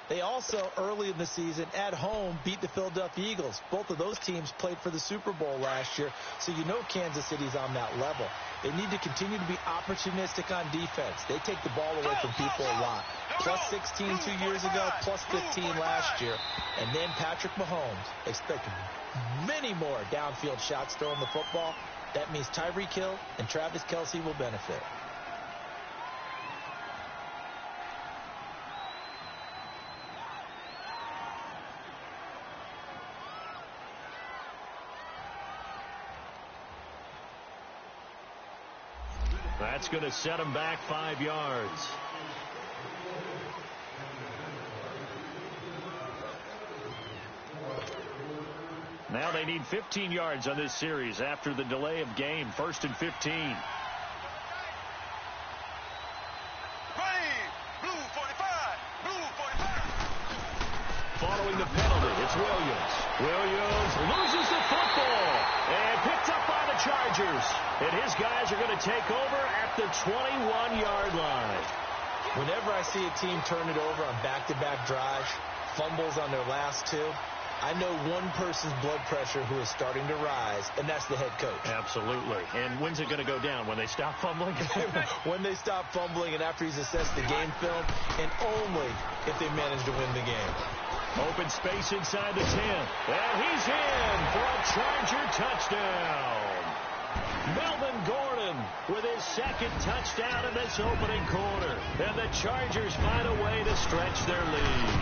They also, early in the season, at home, beat the Philadelphia Eagles. Both of those teams played for the Super Bowl last year, so you know Kansas City's on that level. They need to continue to be opportunistic on defense. They take the ball away from people a lot. Plus 16 2 years ago, plus 15 last year. And then Patrick Mahomes expected many more downfield shots throwing the football. That means Tyreek Hill and Travis Kelce will benefit. That's going to set him back 5 yards. Now they need 15 yards on this series after the delay of game. 1st and 15. Following the penalty, it's Williams. Williams loses the football and picked up by the Chargers. And his guys are going to take over at the 21-yard line. Whenever I see a team turn it over on back-to-back drives, fumbles on their last two, I know one person's blood pressure who is starting to rise, and that's the head coach. Absolutely. And when's it going to go down? When they stop fumbling? When they stop fumbling and after he's assessed the game film, and only if they manage to win the game. Open space inside the 10. And he's in for a Charger touchdown. Melvin Gordon with his second touchdown in this opening quarter. And the Chargers find a way to stretch their lead.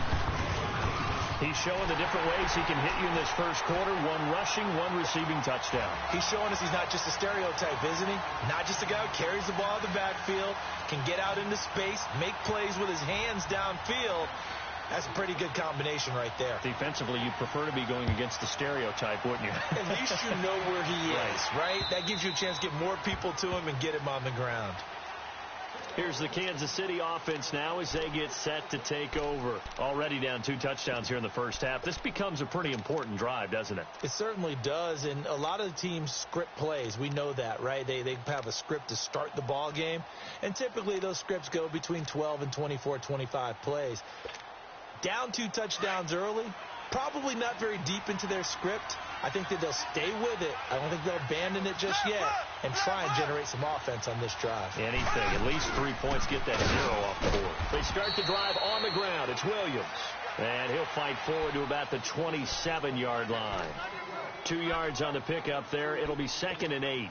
He's showing the different ways he can hit you in this first quarter. 1 rushing, 1 receiving touchdown. He's showing us he's not just a stereotype, isn't he? Not just a guy who carries the ball in the backfield, can get out into space, make plays with his hands downfield. That's a pretty good combination right there. Defensively, you'd prefer to be going against the stereotype, wouldn't you? At least you know where he is, right? That gives you a chance to get more people to him and get him on the ground. Here's the Kansas City offense now as they get set to take over. Already down 2 touchdowns here in the first half. This becomes a pretty important drive, doesn't it? It certainly does, and a lot of the teams script plays. We know that, right? They have a script to start the ball game, and typically those scripts go between 12 and 24, 25 plays. Down 2 touchdowns early, probably not very deep into their script. I think that they'll stay with it. I don't think they'll abandon it just yet and try and generate some offense on this drive. Anything. At least 3 points, get that 0 off the board. They start the drive on the ground. It's Williams. And he'll fight forward to about the 27-yard line. 2 yards on the pickup there. It'll be 2nd and 8.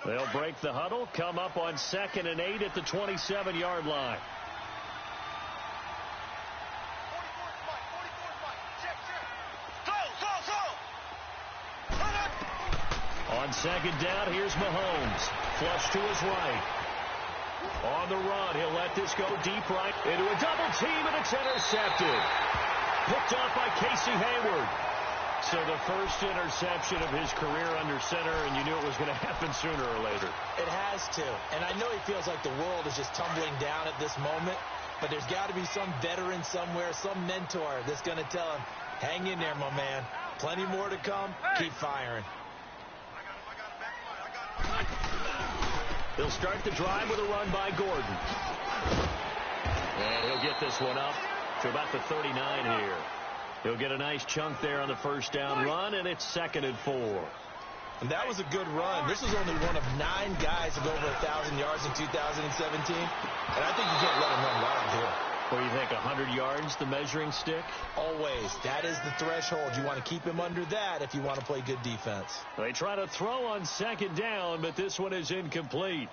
They'll break the huddle, come up on 2nd and 8 at the 27-yard line. On 2nd down, here's Mahomes. Flush to his right. On the run, he'll let this go deep right into a double team, and it's intercepted. Picked off by Casey Hayward. So the first interception of his career under center, and you knew it was going to happen sooner or later. It has to. And I know he feels like the world is just tumbling down at this moment, but there's got to be some veteran somewhere, some mentor that's going to tell him, hang in there, my man. Plenty more to come. Keep firing. They'll start the drive with a run by Gordon. And he'll get this one up to about the 39 here. He'll get a nice chunk there on the first down run, and it's 2nd and 4. And that was a good run. This was only one of 9 guys of over 1,000 yards in 2017. And I think you can't let him run wild here. What do you think, 100 yards, the measuring stick? Always. That is the threshold. You want to keep him under that if you want to play good defense. They try to throw on 2nd down, but this one is incomplete.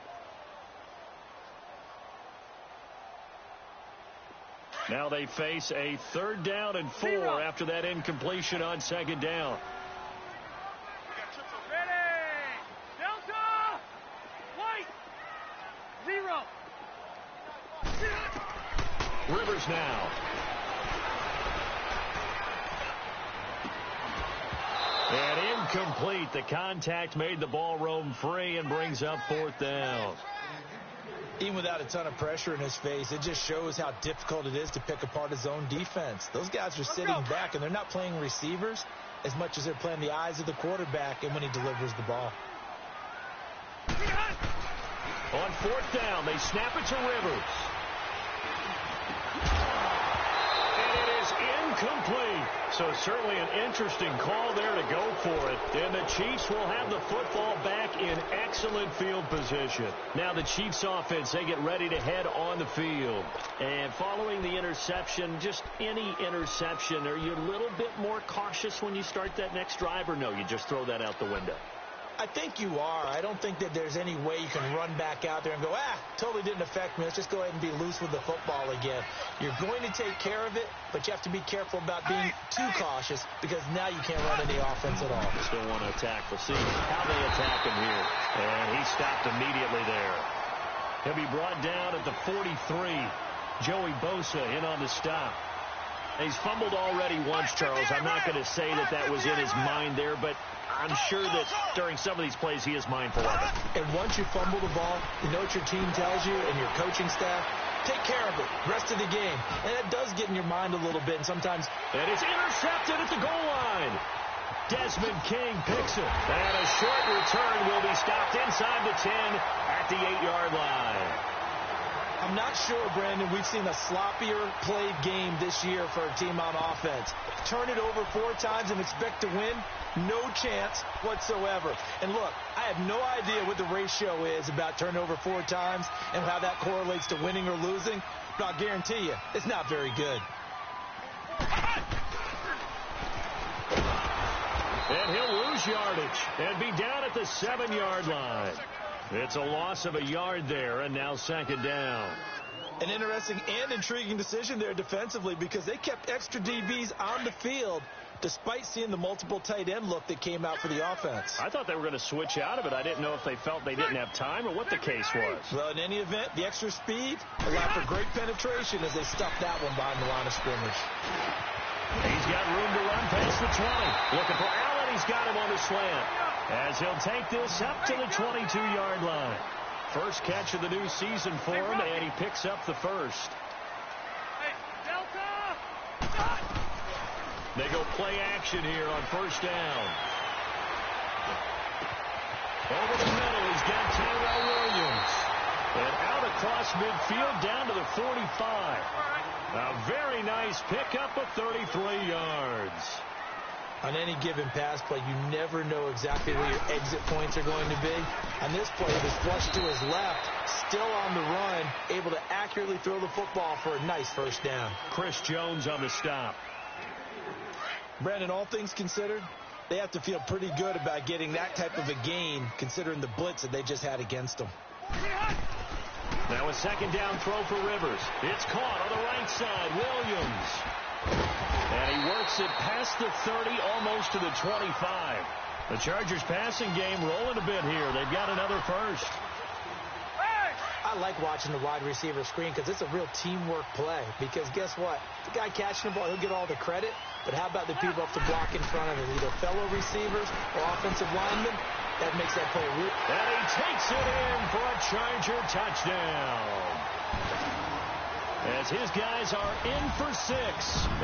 Now they face a 3rd down and 4 after that incompletion on 2nd down. Ready! Delta! White! 0! Rivers now. And incomplete. The contact made the ball roam free and brings up 4th down. Even without a ton of pressure in his face, it just shows how difficult it is to pick apart his own defense. Those guys are sitting back, and they're not playing receivers as much as they're playing the eyes of the quarterback and when he delivers the ball. On fourth down, they snap it to Rivers. And it is incomplete. So certainly an interesting call there to go for it. And the Chiefs will have the football back in excellent field position. Now the Chiefs offense, they get ready to head on the field. And following the interception, just any interception, are you a little bit more cautious when you start that next drive, or no, you just throw that out the window? I think you are. I don't think that there's any way you can run back out there and go, totally didn't affect me. Let's just go ahead and be loose with the football again. You're going to take care of it, but you have to be careful about being too cautious because now you can't run any offense at all. Still want to attack. We'll see how they attack him here. And he stopped immediately there. He'll be brought down at the 43. Joey Bosa in on the stop. He's fumbled already once, Charles. I'm not going to say that that was in his mind there, but I'm sure that during some of these plays he is mindful of it. And once you fumble the ball, you know what your team tells you and your coaching staff? Take care of it rest of the game. And that does get in your mind a little bit. And sometimes... And it's intercepted at the goal line. Desmond King picks it. And a short return will be stopped inside the 10 at the 8-yard line. I'm not sure, Brandon, we've seen a sloppier played game this year for a team on offense. Turn it over 4 times and expect to win? No chance whatsoever. And look, I have no idea what the ratio is about turnover 4 times and how that correlates to winning or losing, but I'll guarantee you, it's not very good. And he'll lose yardage and be down at the 7-yard line. It's a loss of a yard there, and now second down. An interesting and intriguing decision there defensively because they kept extra DBs on the field despite seeing the multiple tight end look that came out for the offense. I thought they were going to switch out of it. I didn't know if they felt they didn't have time or what the case was. Well, in any event, the extra speed allowed for great penetration as they stuffed that one behind the line of scrimmage. He's got room to run past the 20. Looking for Allen. He's got him on the slant. As he'll take this up to the 22-yard line. First catch of the new season for him, and he picks up the first. They go play action here on first down. Over the middle, he's got Tyrell Williams. And out across midfield down to the 45. A very nice pickup of 33 yards. On any given pass play, you never know exactly where your exit points are going to be. On this play, he was flushed to his left, still on the run, able to accurately throw the football for a nice first down. Chris Jones on the stop. Brandon, all things considered, they have to feel pretty good about getting that type of a gain, considering the blitz that they just had against them. Now a second down throw for Rivers. It's caught on the right side. Williams. And he works it past the 30, almost to the 25. The Chargers passing game rolling a bit here. They've got another first. I like watching the wide receiver screen because it's a real teamwork play. Because guess what? The guy catching the ball, he'll get all the credit. But how about the people up to block in front of him? Either fellow receivers or offensive linemen. That makes that play real. And he takes it in for a Charger touchdown. As his guys are in for 6.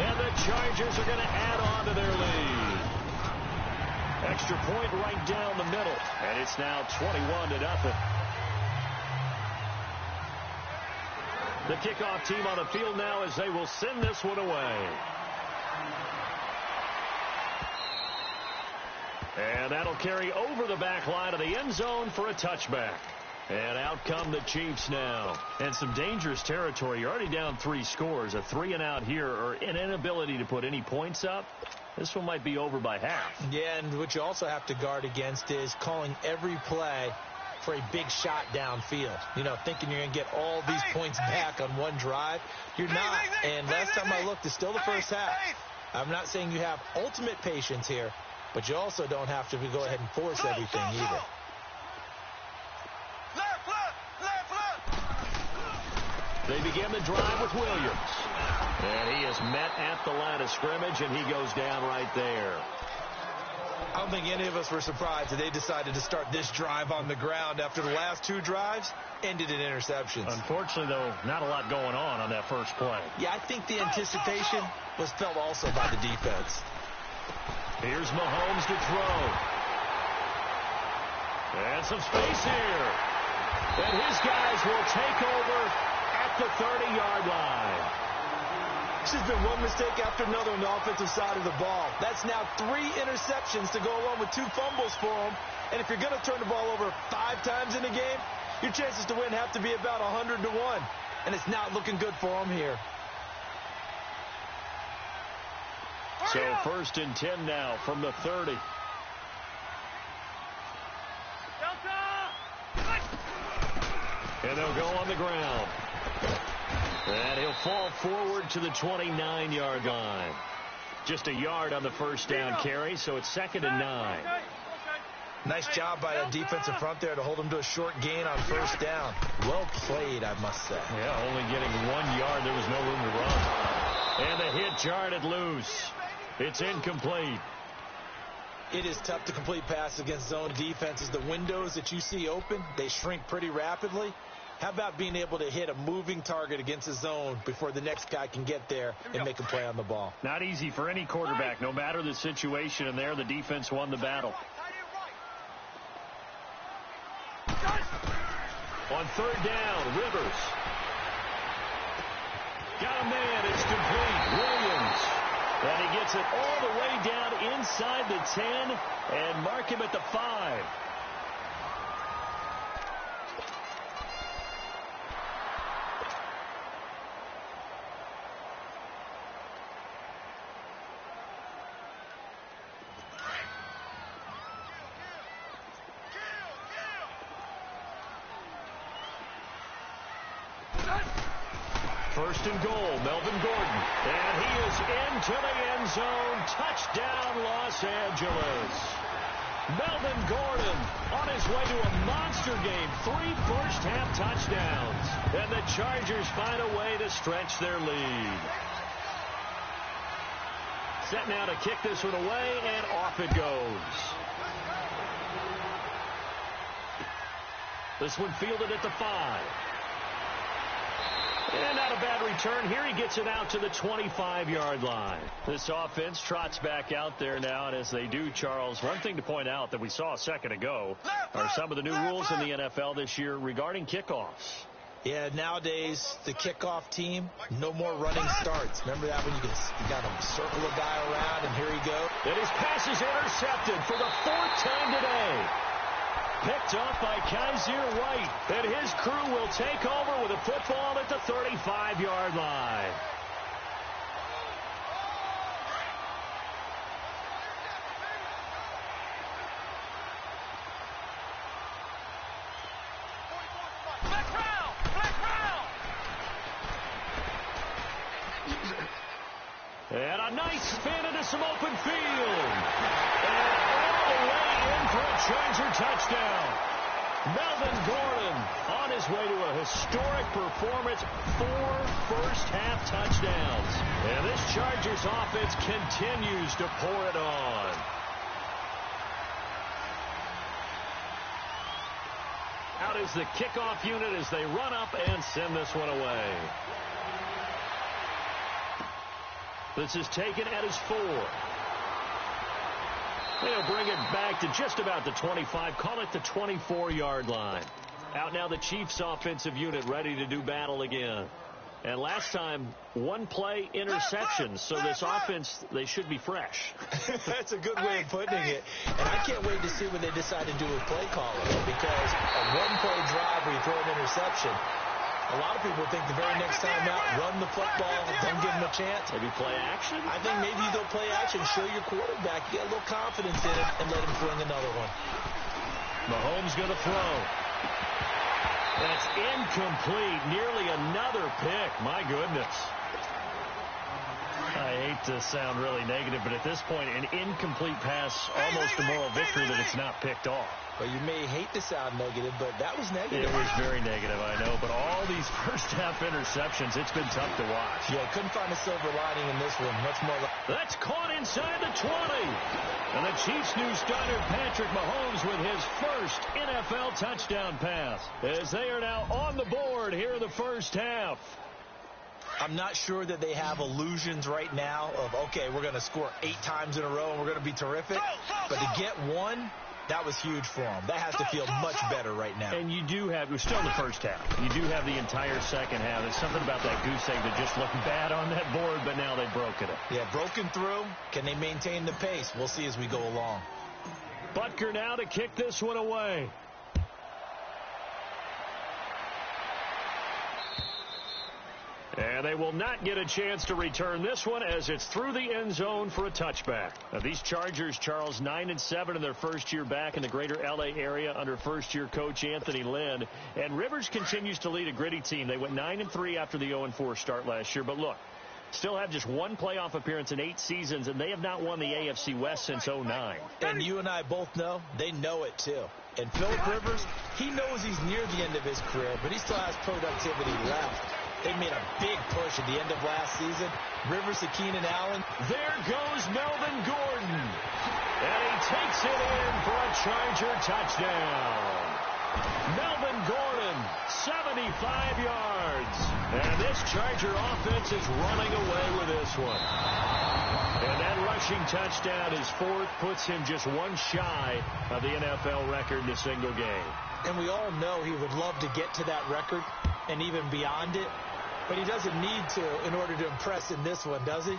And the Chargers are going to add on to their lead. Extra point right down the middle. And it's now 21-0. The kickoff team on the field now as they will send this one away. And that'll carry over the back line of the end zone for a touchback. And out come the Chiefs now. And some dangerous territory. You're already down 3 scores. A 3-and-out here, or an inability to put any points up. This one might be over by half. Yeah, and what you also have to guard against is calling every play for a big shot downfield. You know, thinking you're going to get all these points back on one drive. You're not. And last time I looked, it's still the first half. I'm not saying you have ultimate patience here, but you also don't have to go ahead and force everything either. They begin the drive with Williams. And he is met at the line of scrimmage, and he goes down right there. I don't think any of us were surprised that they decided to start this drive on the ground after the last 2 drives ended in interceptions. Unfortunately, though, not a lot going on that first play. Yeah, I think the anticipation was felt also by the defense. Here's Mahomes to throw. And some space here. And his guys will take over at the 30-yard line. It's just been one mistake after another on the offensive side of the ball. That's now 3 interceptions to go along with 2 fumbles for him. And if you're going to turn the ball over 5 times in a game, your chances to win have to be about 100 to 1. And it's not looking good for him here. So 1st and 10 now from the 30. And they'll go on the ground. And he'll fall forward to the 29-yard line. Just a yard on the first down carry, so it's 2nd and 9. Nice job by the defensive front there to hold him to a short gain on first down. Well played, I must say. Yeah, only getting 1 yard. There was no room to run. And the hit jarred loose. It's incomplete. It is tough to complete passes against zone defenses. The windows that you see open, they shrink pretty rapidly. How about being able to hit a moving target against a zone before the next guy can get there and make a play on the ball? Not easy for any quarterback, no matter the situation, and there the defense won the battle. On 3rd down, Rivers. Got a man, it's complete. Williams. And he gets it all the way down inside the 10 and mark him at the 5. First and goal, Melvin Gordon. And he is into the end zone. Touchdown, Los Angeles. Melvin Gordon on his way to a monster game. 3 first-half touchdowns. And the Chargers find a way to stretch their lead. Set now to kick this one away, and off it goes. This one fielded at the 5. And not a bad return here. He gets it out to the 25-yard line. This offense trots back out there now, and as they do, Charles, one thing to point out that we saw a second ago are some of the new rules in the NFL this year regarding kickoffs. Yeah, nowadays, the kickoff team, no more running starts. Remember that when you got to circle a guy around, and here he goes. And his pass is intercepted for the 4th time today. Picked off by Kaiser White. And his crew will take over with a football at the 35-yard line. And a nice spin into some open field. And all the way in for a Charger touchdown. Melvin Gordon on his way to a historic performance. 4 first-half touchdowns. And this Chargers offense continues to pour it on. Out is the kickoff unit as they run up and send this one away. This is taken at his 4. They'll bring it back to just about the 25. Call it the 24-yard line. Out now the Chiefs offensive unit ready to do battle again. And last time, 1-play interception. So this offense, they should be fresh. That's a good way of putting it. And I can't wait to see what they decide to do with play calling. Because a 1-play drive where you throw an interception, a lot of people think the very next time out, run the football, don't give them a chance. Maybe play action? I think maybe you go play action, show your quarterback, get a little confidence in it, and let him fling another one. Mahomes going to throw. That's incomplete. Nearly another pick. My goodness. I hate to sound really negative, but at this point, an incomplete pass, almost a moral victory that it's not picked off. Well, you may hate to sound negative, but that was negative. It was very negative, I know, but all these first-half interceptions, it's been tough to watch. Yeah, couldn't find a silver lining in this one. Much more. That's caught inside the 20. And the Chiefs' new starter, Patrick Mahomes, with his first NFL touchdown pass, as they are now on the board here in the first half. I'm not sure that they have illusions right now of, okay, we're going to score 8 times in a row and we're going to be terrific. But to get one, that was huge for them. That has to feel much better right now. And you do have, we're still in the first half. You do have the entire second half. There's something about that goose egg that just looked bad on that board, but now they've broken it. Yeah, broken through. Can they maintain the pace? We'll see as we go along. Butker now to kick this one away. And they will not get a chance to return this one as it's through the end zone for a touchback. Now, these Chargers, Charles, 9-7 in their first year back in the greater L.A. area under first-year coach Anthony Lynn. And Rivers continues to lead a gritty team. They went 9-3 after the 0-4 start last year. But look, still have just one playoff appearance in 8 seasons, and they have not won the AFC West since 2009. And you and I both know, they know it too. And Phillip Rivers, he knows he's near the end of his career, but he still has productivity left. They made a big push at the end of last season. Rivers to Keenan Allen. There goes Melvin Gordon. And he takes it in for a Charger touchdown. Melvin Gordon, 75 yards. And this Charger offense is running away with this one. And that rushing touchdown is 4th, puts him just one shy of the NFL record in a single game. And we all know he would love to get to that record and even beyond it. But he doesn't need to in order to impress in this one, does he?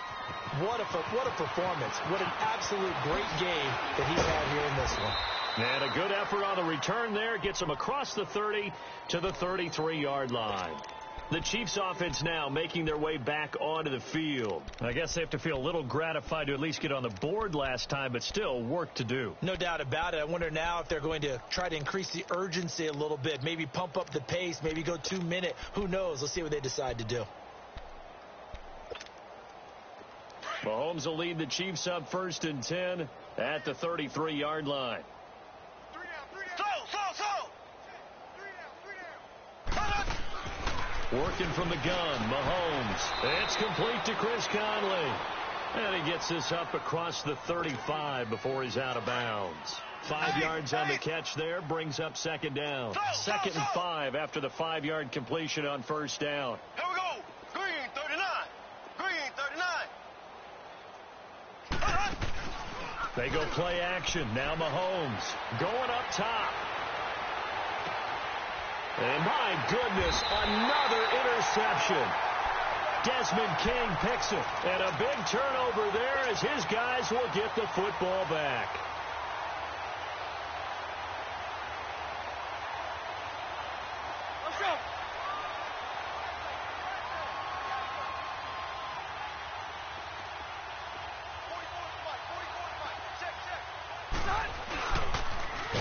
What a performance. What an absolute great game that he's had here in this one. And a good effort on the return there. Gets him across the 30 to the 33-yard line. The Chiefs offense now making their way back onto the field. I guess they have to feel a little gratified to at least get on the board last time, but still work to do. No doubt about it. I wonder now if they're going to try to increase the urgency a little bit, maybe pump up the pace, maybe go 2-minute. Who knows? Let's see what they decide to do. Mahomes will lead the Chiefs up 1st and 10 at the 33-yard line. Working from the gun, Mahomes. It's complete to Chris Conley. And he gets this up across the 35 before he's out of bounds. 5 yards on the catch there, brings up 2nd down. 2nd and 5 after the 5-yard completion on 1st down. Here we go. Green 39. Green 39. They go play action. Now Mahomes going up top. And my goodness, another interception. Desmond King picks it. And a big turnover there as his guys will get the football back. Let's go.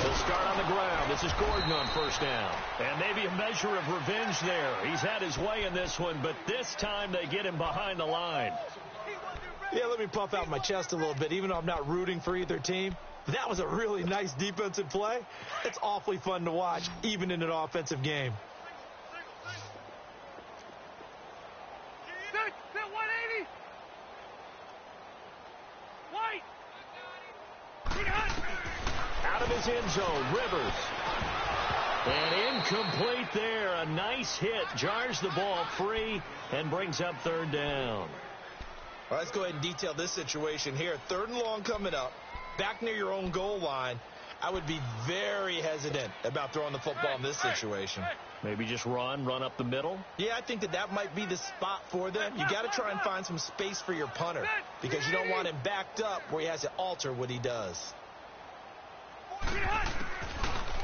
They'll start on the ground. This is Gordon on 1st down. And maybe a measure of revenge there. He's had his way in this one, but this time they get him behind the line. Yeah, let me puff out my chest a little bit, even though I'm not rooting for either team. That was a really nice defensive play. It's awfully fun to watch, even in an offensive game. Sit 180. White. Out of his end zone, Rivers. And incomplete there. A nice hit. Jars the ball free and brings up 3rd down. All right, let's go ahead and detail this situation here. 3rd and long coming up. Back near your own goal line. I would be very hesitant about throwing the football in this situation. Maybe just run up the middle. Yeah, I think that might be the spot for them. You got to try and find some space for your punter because you don't want him backed up where he has to alter what he does.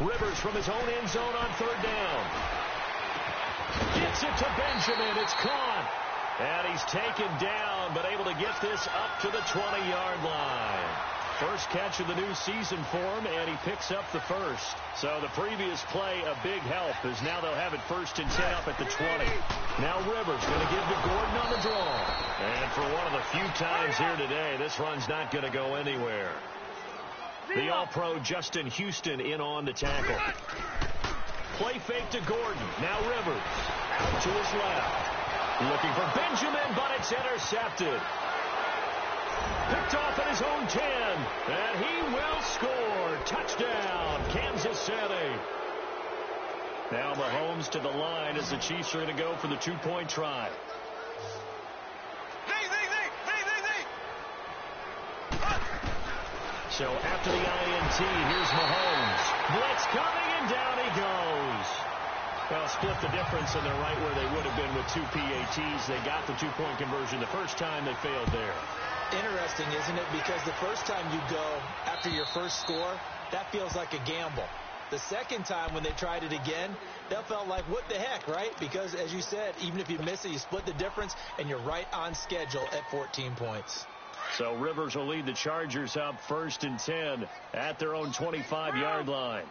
Rivers from his own end zone on 3rd down. Gets it to Benjamin. It's caught. And he's taken down, but able to get this up to the 20-yard line. First catch of the new season for him, and he picks up the first. So the previous play, a big help, as now they'll have it 1st and 10 up at the 20. Now Rivers going to give to Gordon on the draw. And for one of the few times here today, this run's not going to go anywhere. The All-Pro Justin Houston in on the tackle. Play fake to Gordon. Now Rivers out to his left. Looking for Benjamin, but it's intercepted. Picked off at his own 10, and he will score. Touchdown, Kansas City. Now Mahomes to the line as the Chiefs are going to go for the 2-point try. So after the INT, here's Mahomes. Blitz coming, and down he goes. Well, split the difference, and they're right where they would have been with 2 PATs. They got the 2-point conversion the first time. They failed there. Interesting, isn't it? Because the first time you go after your first score, that feels like a gamble. The second time when they tried it again, that felt like, what the heck, right? Because, as you said, even if you miss it, you split the difference, and you're right on schedule at 14 points. So Rivers will lead the Chargers up 1st and 10 at their own 25-yard line.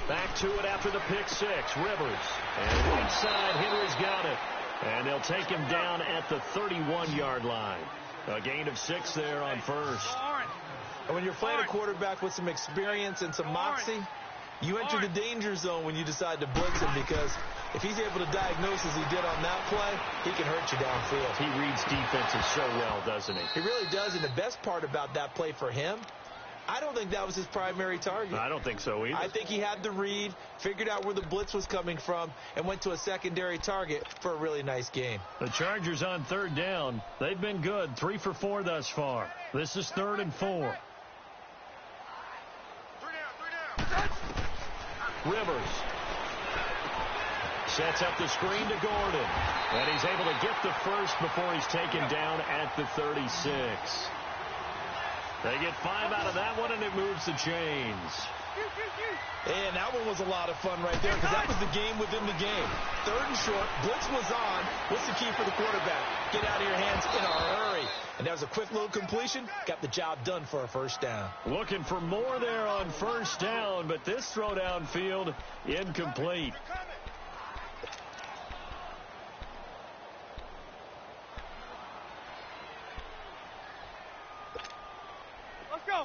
Back to it after the pick six. Rivers. And inside, Henry's got it. And they'll take him down at the 31-yard line. A gain of 6 there on first. And when you're playing a quarterback with some experience and some moxie, you enter the danger zone when you decide to blitz him, because if he's able to diagnose as he did on that play, he can hurt you downfield. He reads defenses so well, doesn't he? He really does, and the best part about that play for him, I don't think that was his primary target. I don't think so either. I think he had the read, figured out where the blitz was coming from, and went to a secondary target for a really nice gain. The Chargers on 3rd down. They've been good, 3 for 4 thus far. This is 3rd and 4. Rivers sets up the screen to Gordon, and he's able to get the first before he's taken down at the 36. They get 5 out of that one, and it moves the chains. And that one was a lot of fun right there, because that was the game within the game. 3rd and short, blitz was on. What's the key for the quarterback? Get out of your hands in a hurry. And that was a quick little completion. Got the job done for a 1st down. Looking for more there on 1st down, but this throw downfield incomplete.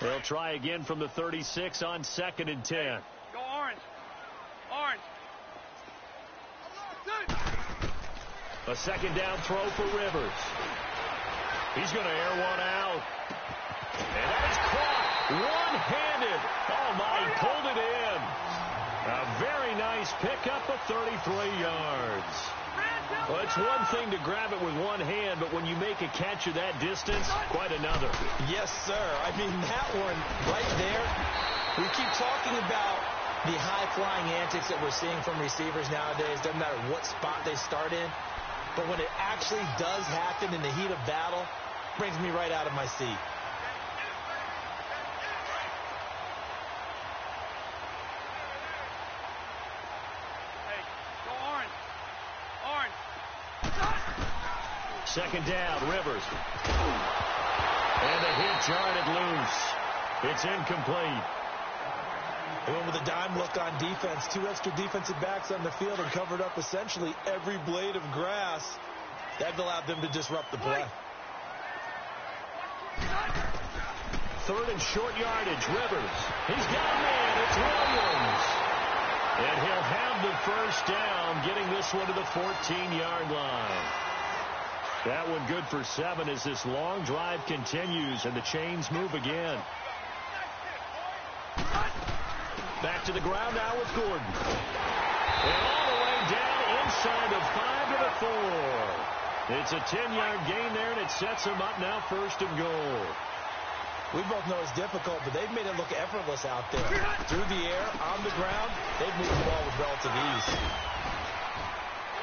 They'll try again from the 36 on 2nd and 10. Go orange. Orange. A 2nd down throw for Rivers. He's going to air one out. And that is caught one-handed. Oh, my, he pulled it in. A very nice pickup of 33 yards. Well, it's one thing to grab it with one hand, but when you make a catch of that distance, quite another. Yes, sir. I mean, that one right there, we keep talking about the high-flying antics that we're seeing from receivers nowadays. Doesn't matter what spot they start in. But when it actually does happen in the heat of battle, brings me right out of my seat. Hey, go orange. Orange. 2nd down, Rivers. And a hit jarred loose. It's incomplete. They went with a dime look on defense. 2 extra defensive backs on the field and covered up essentially every blade of grass. That allowed them to disrupt the play. 3rd and short yardage, Rivers. He's got a man. It's Williams. And he'll have the 1st down, getting this one to the 14-yard line. That one good for 7 as this long drive continues and the chains move again. Back to the ground now with Gordon. And all the way down inside the 5 to the 4. It's a 10-yard gain there, and it sets them up now 1st and goal. We both know it's difficult, but they've made it look effortless out there. Through the air, on the ground, they've moved the ball with relative ease.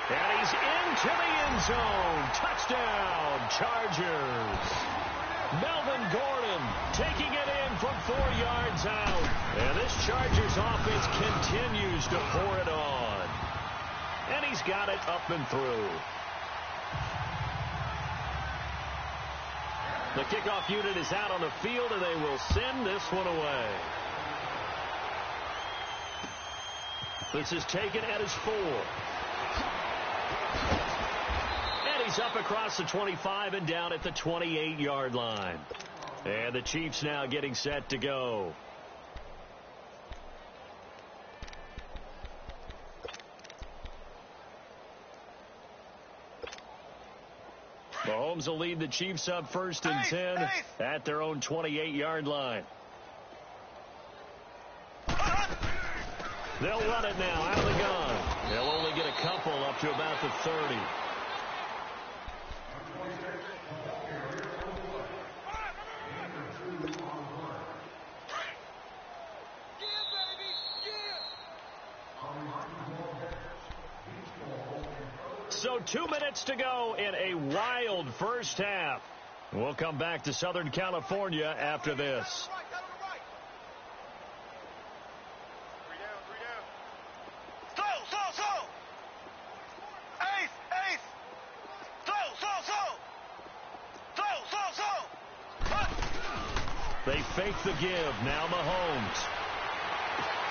And he's into the end zone. Touchdown, Chargers. Melvin Gordon taking it in from 4 yards out. And this Chargers offense continues to pour it on. And he's got it up and through. The kickoff unit is out on the field, and they will send this one away. This is taken at his 4. And he's up across the 25 and down at the 28-yard line. And the Chiefs now getting set to go. Mahomes will lead the Chiefs up 1st and 10 at their own 28-yard line. They'll run it now out of the gun. They'll only get a couple up to about the 30. So 2 minutes to go in a wild first half. We'll come back to Southern California after this. They fake the give. Now Mahomes.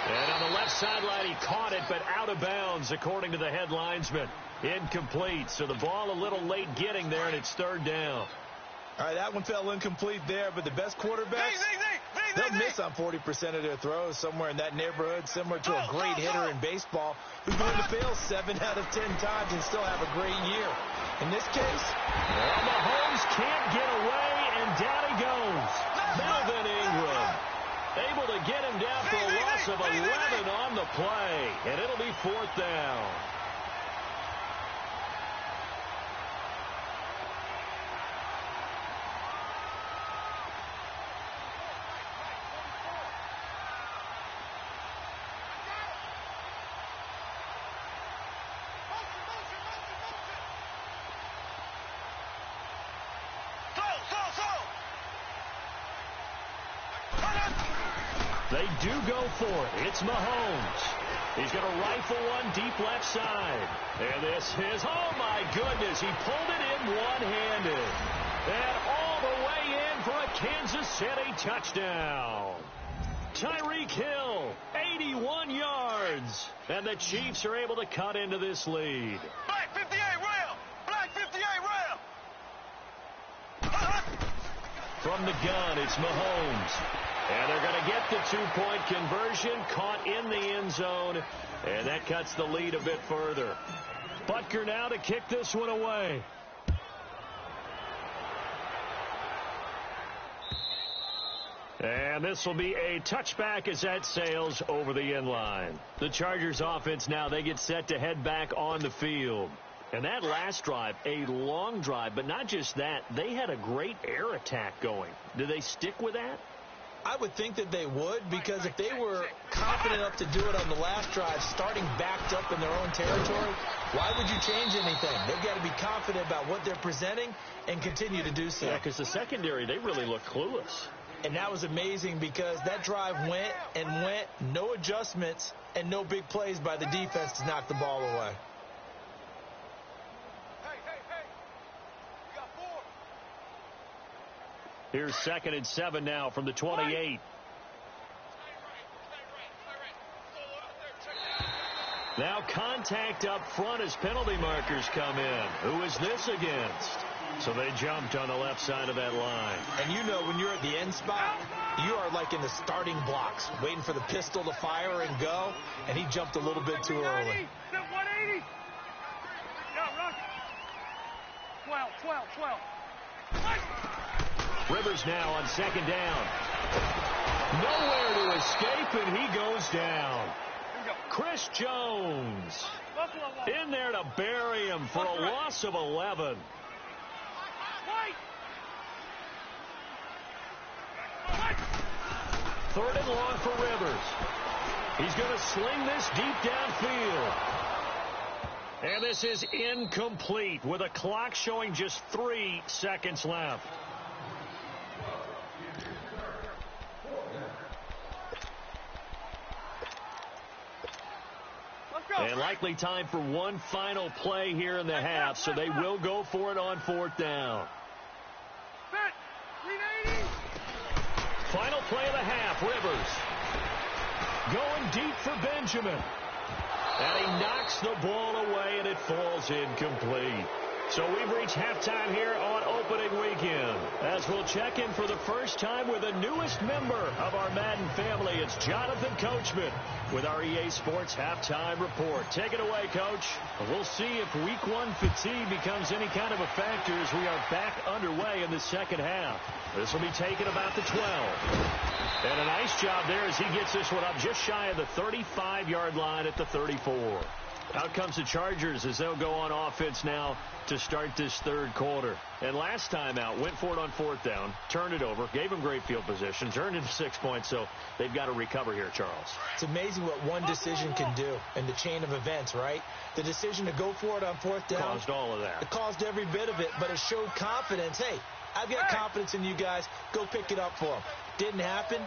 And on the left sideline, he caught it, but out of bounds, according to the head linesman. Incomplete. So the ball a little late getting there, and it's 3rd down. All right, that one fell incomplete there, but the best quarterbacks, they'll miss on 40% of their throws, somewhere in that neighborhood, similar to a great hitter in baseball who's going to fail 7 out of 10 times and still have a great year. In this case, well, Mahomes can't get away, and down he goes. Melvin Ingram able to get him down for a loss of 11 on the play, and it'll be 4th down. They do go for it. It's Mahomes. He's going to rifle one deep left side. And this is, oh my goodness, he pulled it in one-handed. And all the way in for a Kansas City touchdown. Tyreek Hill, 81 yards. And the Chiefs are able to cut into this lead. Black 58 rail! Black 58 rail! From the gun, it's Mahomes. And they're going to get the 2-point conversion, caught in the end zone, and that cuts the lead a bit further. Butker now to kick this one away. And this will be a touchback as that sails over the end line. The Chargers offense now, they get set to head back on the field. And that last drive, a long drive, but not just that, they had a great air attack going. Do they stick with that? I would think that they would, because if they were confident enough to do it on the last drive, starting backed up in their own territory, why would you change anything? They've got to be confident about what they're presenting and continue to do so. Yeah, because the secondary, they really look clueless. And that was amazing because that drive went and went, no adjustments, and no big plays by the defense to knock the ball away. Here's 2nd and 7 now from the 28. Now contact up front as penalty markers come in. Who is this against? So they jumped on the left side of that line. And you know when you're at the end spot, you are like in the starting blocks, waiting for the pistol to fire and go, and he jumped a little bit too early. 180. Yeah, Rocky. 12. Rivers now on 2nd down. Nowhere to escape, and he goes down. Chris Jones in there to bury him for a loss of 11. 3rd and long for Rivers. He's going to sling this deep downfield. And this is incomplete with a clock showing just 3 seconds left. And likely time for one final play here in the half, so they will go for it on 4th down. Benjamin. And he knocks the ball away, and it falls incomplete. So we've reached halftime here on opening weekend, as we'll check in for the first time with the newest member of our Madden family. It's Jonathan Coachman with our EA Sports Halftime Report. Take it away, Coach. We'll see if Week 1 fatigue becomes any kind of a factor as we are back underway in the second half. This will be taken about the 12. And a nice job there as he gets this one up just shy of the 35-yard line at the 34. Out comes the Chargers as they'll go on offense now to start this third quarter. And last time out, went for it on fourth down, turned it over, gave them great field position, turned into 6 points, so they've got to recover here, Charles. It's amazing what one decision can do in the chain of events, right? The decision to go for it on fourth down. Caused all of that. It caused every bit of it, but it showed confidence. Hey, I've got confidence in you guys. Go pick it up for them. Didn't happen.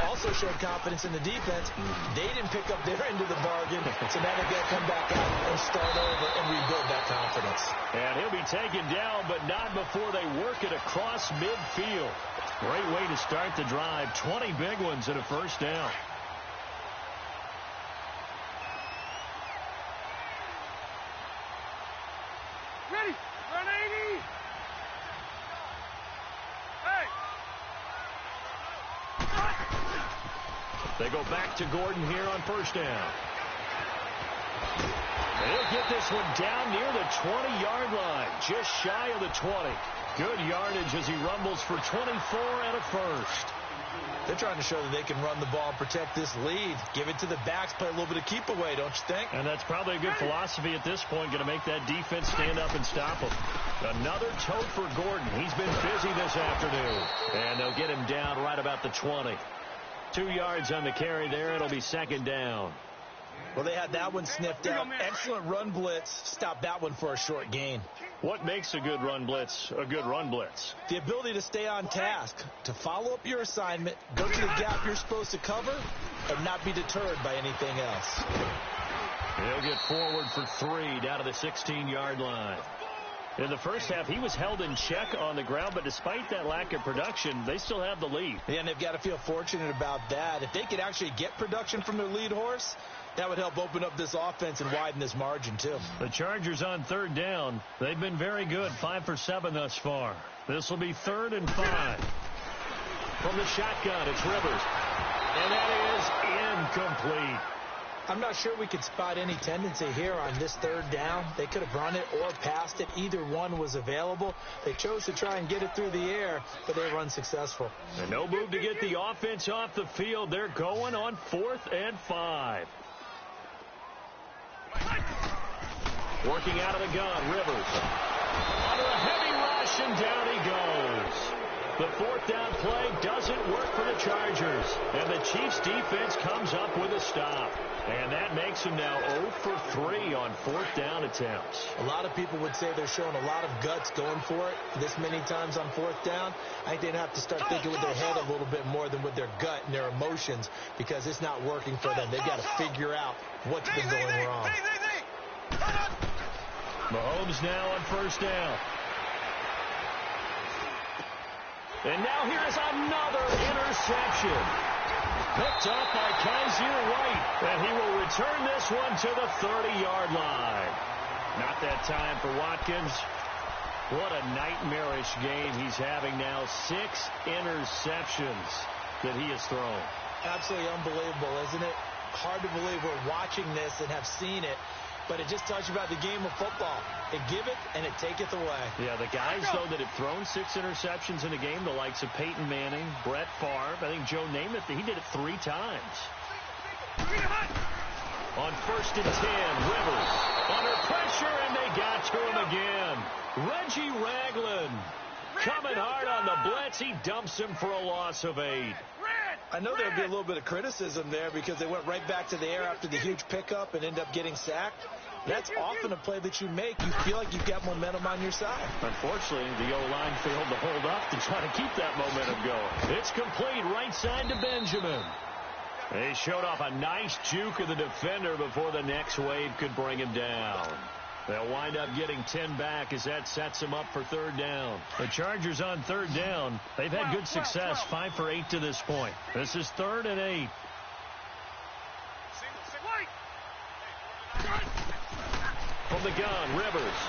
Also showed confidence in the defense. They didn't pick up their end of the bargain, so now they've got to come back out and start over and rebuild that confidence. And he'll be taken down, but not before they work it across midfield. Great way to start the drive. 20 big ones and a first down. Ready. Run 80. They go back to Gordon here on first down. And he'll get this one down near the 20-yard line, just shy of the 20. Good yardage as he rumbles for 24 and a first. They're trying to show that they can run the ball and protect this lead. Give it to the backs, play a little bit of keep away, don't you think? And that's probably a good philosophy at this point, going to make that defense stand up and stop him. Another tote for Gordon. He's been busy this afternoon. And they'll get him down right about the 20. 2 yards on the carry there. It'll be second down. Well, they had that one sniffed out. Excellent run blitz. Stopped that one for a short gain. What makes a good run blitz a good run blitz? The ability to stay on task, to follow up your assignment, go to the gap you're supposed to cover, and not be deterred by anything else. He'll get forward for 3 down to the 16-yard line. In the first half, he was held in check on the ground, but despite that lack of production, they still have the lead. Yeah, and they've got to feel fortunate about that. If they could actually get production from their lead horse, that would help open up this offense and widen this margin, too. The Chargers on third down. They've been very good, 5 for 7 thus far. This will be 3rd and 5. From the shotgun, it's Rivers. And that is incomplete. I'm not sure we could spot any tendency here on this third down. They could have run it or passed it. Either one was available. They chose to try and get it through the air, but they were unsuccessful. And no move to get the offense off the field. They're going on 4th and 5. Working out of the gun, Rivers. Under a heavy rush, and down he goes. The 4th down play doesn't work for the Chargers. And the Chiefs defense comes up with a stop. And that makes them now 0 for 3 on 4th down attempts. A lot of people would say they're showing a lot of guts going for it this many times on 4th down. I think they'd have to start thinking with their head a little bit more than with their gut and their emotions, because it's not working for them. They've got to figure out what's been going wrong. Mahomes now on first down. And now here is another interception. Picked up by Kaiser White. And he will return this one to the 30-yard line. Not that time for Watkins. What a nightmarish game he's having now. 6 interceptions that he has thrown. Absolutely unbelievable, isn't it? Hard to believe we're watching this and have seen it. But it just tells you about the game of football. It give it, and it taketh away. Yeah, the guys, though, that have thrown 6 interceptions in a game, the likes of Peyton Manning, Brett Favre, I think Joe Namath, he did it 3 times. On 1st and 10, Rivers under pressure, and they got to him again. Reggie Ragland coming hard on the blitz. He dumps him for a loss of 8. I know there'd be a little bit of criticism there because they went right back to the air after the huge pickup and ended up getting sacked. That's often a play that you make. You feel like you've got momentum on your side. Unfortunately, the O-line failed to hold up to try to keep that momentum going. It's complete right side to Benjamin. They showed off a nice juke of the defender before the next wave could bring him down. They'll wind up getting 10 back as that sets them up for 3rd down. The Chargers on 3rd down. They've had good success, 5 for 8 to this point. This is 3rd and 8. From the gun, Rivers.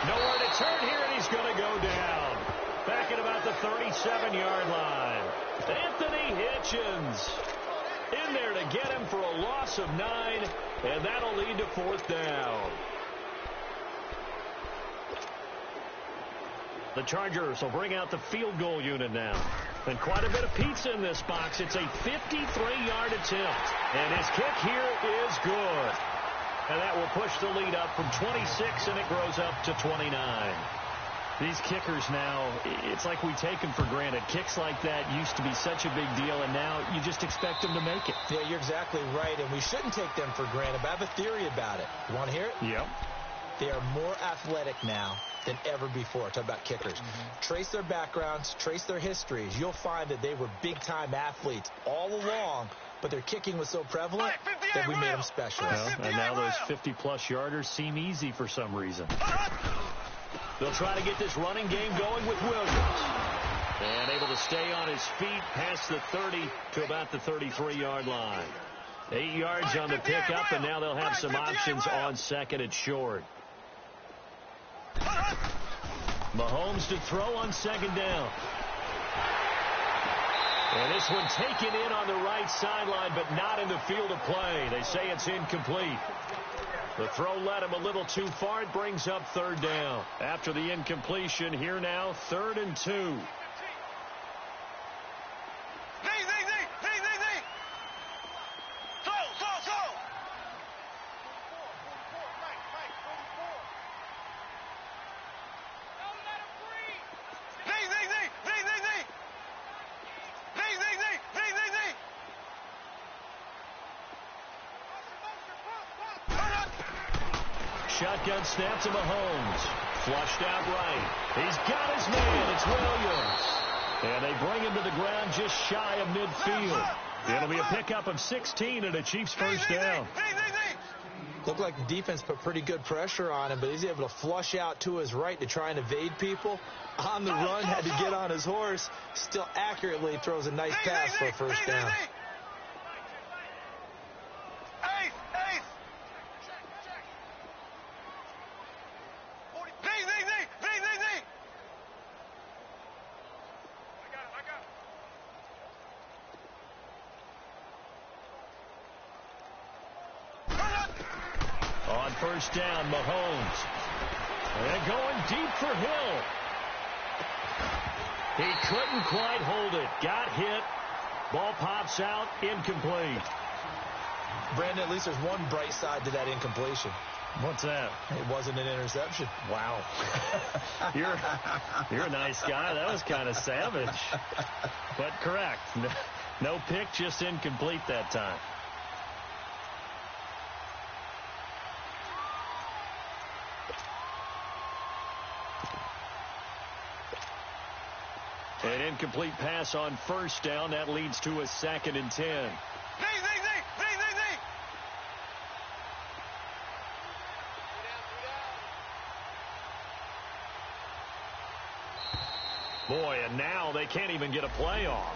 Nowhere to turn here, and he's going to go down. Back at about the 37-yard line. Anthony Hitchens in there to get him for a loss of 9, and that'll lead to 4th down. The Chargers will bring out the field goal unit now. And quite a bit of pizza in this box. It's a 53-yard attempt. And his kick here is good. And that will push the lead up from 26, and it grows up to 29. These kickers now, it's like we take them for granted. Kicks like that used to be such a big deal, and now you just expect them to make it. Yeah, you're exactly right, and we shouldn't take them for granted. But I have a theory about it. You want to hear it? Yep. They are more athletic now than ever before. Talk about kickers. Trace their backgrounds, trace their histories. You'll find that they were big-time athletes all along, but their kicking was so prevalent that we made them special. Well, and now those 50-plus yarders seem easy for some reason. They'll try to get this running game going with Williams. And able to stay on his feet past the 30 to about the 33-yard line. 8 yards on the pickup, and now they'll have some options on 2nd and short. Mahomes to throw on 2nd down. And this one taken in on the right sideline, but not in the field of play. They say it's incomplete. The throw led him a little too far. It brings up 3rd down. After the incompletion, here now, 3rd and 2. Shotgun snap to Mahomes. Flushed out right. He's got his man. It's Williams. And they bring him to the ground just shy of midfield. It'll be a pickup of 16 and a Chiefs first down. Looked like the defense put pretty good pressure on him, but he's able to flush out to his right to try and evade people. On the run, had to get on his horse. Still accurately throws a nice pass for a first down. On first down, Mahomes. And going deep for Hill. He couldn't quite hold it. Got hit. Ball pops out. Incomplete. Brandon, at least there's one bright side to that incompletion. What's that? It wasn't an interception. Wow. You're a nice guy. That was kind of savage. But correct. No pick, just incomplete that time. An incomplete pass on first down. That leads to a 2nd and 10. Boy, and now they can't even get a play off.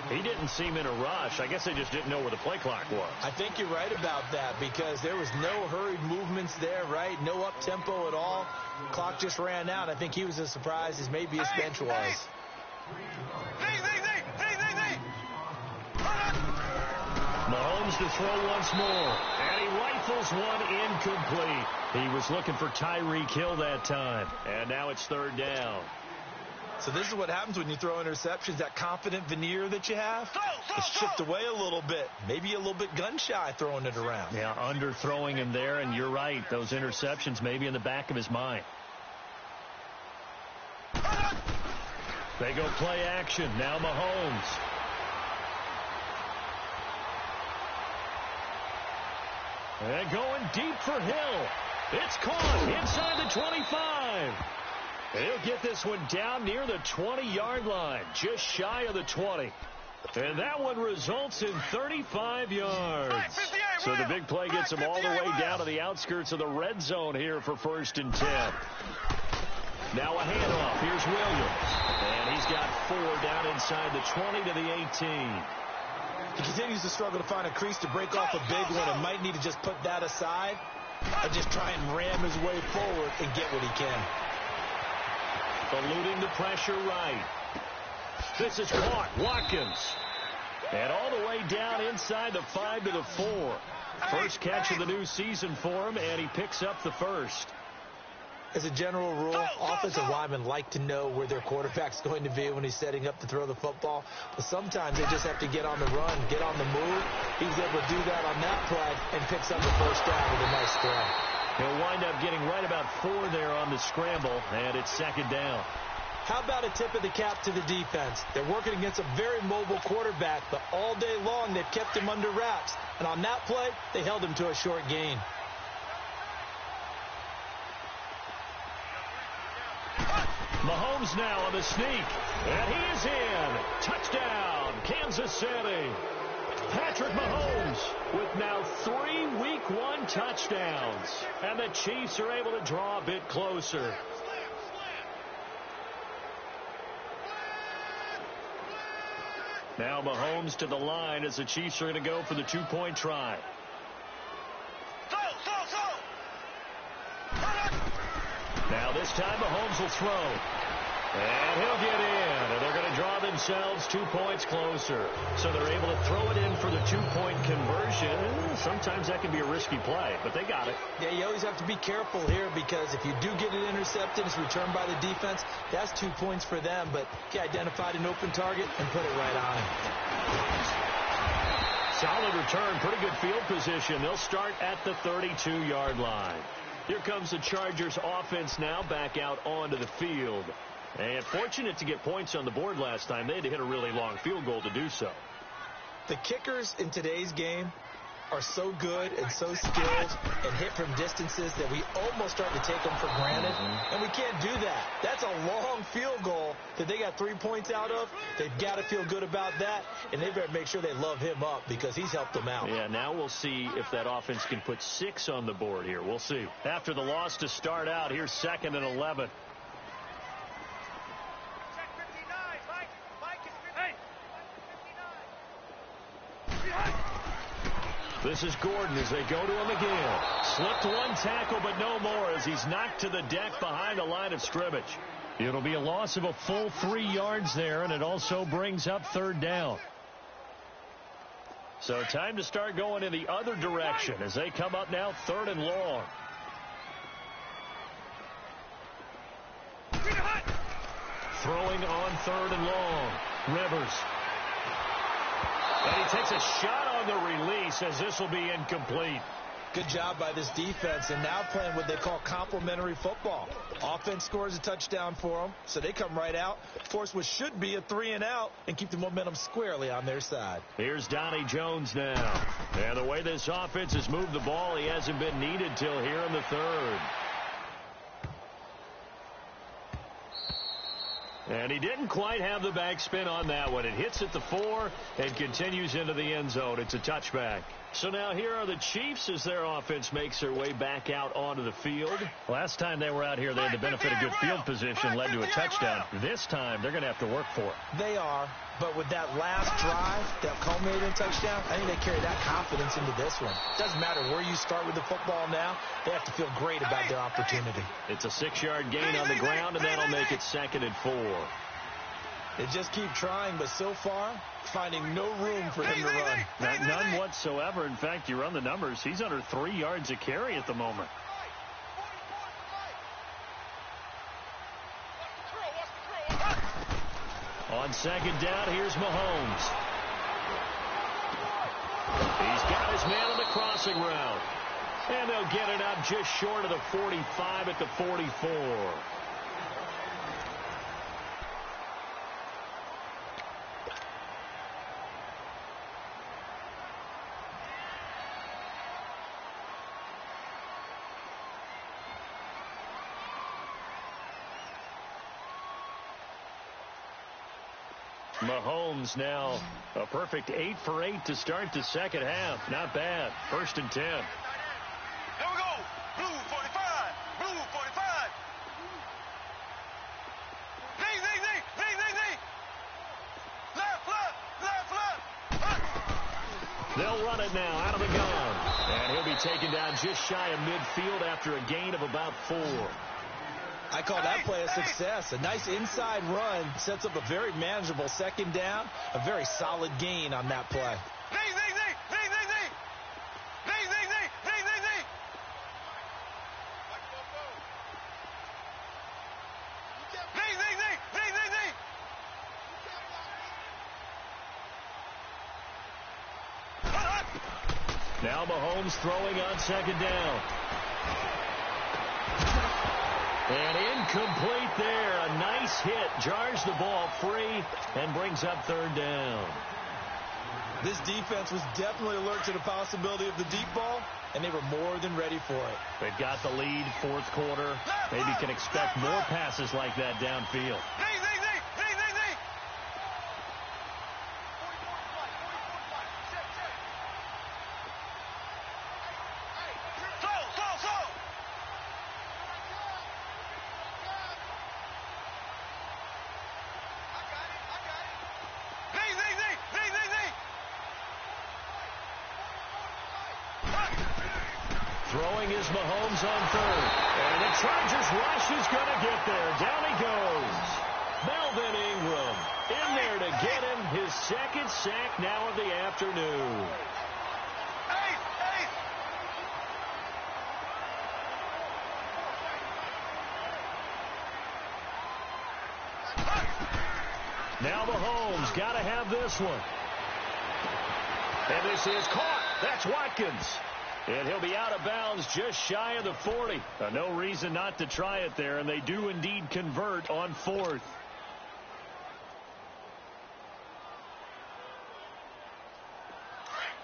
He didn't seem in a rush. I guess they just didn't know where the play clock was. I think you're right about that because there was no hurried movements there, right? No up-tempo at all. Clock just ran out. I think he was as surprised as maybe his bench was. Mahomes to throw once more. And he rifles one incomplete. He was looking for Tyreek Hill that time. And now it's 3rd down. So this is what happens when you throw interceptions. That confident veneer that you have is chipped away a little bit. Maybe a little bit gun-shy throwing it around. Yeah, underthrowing him there, and you're right. Those interceptions maybe in the back of his mind. They go play action. Now Mahomes. And going deep for Hill. It's caught inside the 25. He'll get this one down near the 20-yard line, just shy of the 20. And that one results in 35 yards. So the big play gets him all the way down to the outskirts of the red zone here for 1st and 10. Now a handoff. Here's Williams. And he's got 4 down inside the 20 to the 18. He continues to struggle to find a crease to break off a big one and might need to just put that aside. and just try and ram his way forward and get what he can. Eluding the pressure right. This is caught. Watkins. And all the way down inside the 5 to the 4. First catch of the new season for him, and he picks up the first. As a general rule, offensive linemen like to know where their quarterback's going to be when he's setting up to throw the football. But sometimes they just have to get on the run, get on the move. He was able to do that on that play and picks up the first down with a nice throw. He'll wind up getting right about 4 there on the scramble, and it's second down. How about a tip of the cap to the defense? They're working against a very mobile quarterback, but all day long they've kept him under wraps. And on that play, they held him to a short gain. Mahomes now on the sneak, and he is in. Touchdown, Kansas City. Patrick Mahomes with now 3 Week 1 touchdowns. And the Chiefs are able to draw a bit closer. Now Mahomes to the line as the Chiefs are going to go for the 2-point try. Now this time Mahomes will throw. And he'll get in. And they're going to draw themselves 2 points closer. So they're able to throw it in for the 2-point conversion. Sometimes that can be a risky play, but they got it. Yeah, you always have to be careful here because if you do get it intercepted, it's returned by the defense. That's 2 points for them, but he identified an open target and put it right on him. Solid return, pretty good field position. They'll start at the 32-yard line. Here comes the Chargers offense now back out onto the field. And fortunate to get points on the board last time. They had to hit a really long field goal to do so. The kickers in today's game are so good and so skilled and hit from distances that we almost start to take them for granted. And we can't do that. That's a long field goal that they got 3 points out of. They've got to feel good about that, and they better make sure they love him up because he's helped them out. Yeah, now we'll see if that offense can put 6 on the board here. We'll see. After the loss to start out, here's 2nd and 11. This is Gordon as they go to him again. Slipped one tackle, but no more as he's knocked to the deck behind the line of scrimmage. It'll be a loss of a full 3 yards there, and it also brings up 3rd down. So time to start going in the other direction as they come up now 3rd and long. Throwing on 3rd and long. Rivers. And he takes a shot on the release as this will be incomplete. Good job by this defense, and now playing what they call complementary football. Offense scores a touchdown for them, so they come right out, force what should be a 3-and-out, and keep the momentum squarely on their side. Here's Donnie Jones now. And the way this offense has moved the ball, he hasn't been needed till here in the 3rd. And he didn't quite have the backspin on that one. It hits at the 4 and continues into the end zone. It's a touchback. So now here are the Chiefs as their offense makes their way back out onto the field. Last time they were out here, they had the benefit of good field position, led to a touchdown. This time, they're going to have to work for it. They are, but with that last drive that culminated in touchdown, I think they carry that confidence into this one. Doesn't matter where you start with the football now, they have to feel great about their opportunity. It's a 6-yard gain on the ground, and that'll make it 2nd and 4. They just keep trying, but so far, finding no room for him to run. None whatsoever. In fact, you run the numbers, he's under 3 yards a carry at the moment. On 2nd down, here's Mahomes. He's got his man on the crossing route. And they'll get it up just short of the 45 at the 44. Mahomes now a perfect 8 for 8 to start the second half. Not bad. 1st and 10. Here we go. Blue 45. Blue 45. Zing, zing, zing. Zing, zing, zing. Left, left, left, left. They'll run it now out of the gun. And he'll be taken down just shy of midfield after a gain of about 4. I call that play a success. A nice inside run sets up a very manageable second down. A very solid gain on that play. Now Mahomes throwing on second down. And incomplete there. A nice hit. Jars the ball free and brings up third down. This defense was definitely alert to the possibility of the deep ball, and they were more than ready for it. They've got the lead, fourth quarter. Maybe can expect more passes like that downfield. Throwing is Mahomes on third. And the Chargers rush is going to get there. Down he goes. Melvin Ingram in there to get him his second sack now of the afternoon. Now Mahomes got to have this one. And this is caught. That's Watkins. And he'll be out of bounds just shy of the 40. No reason not to try it there, and they do indeed convert on fourth.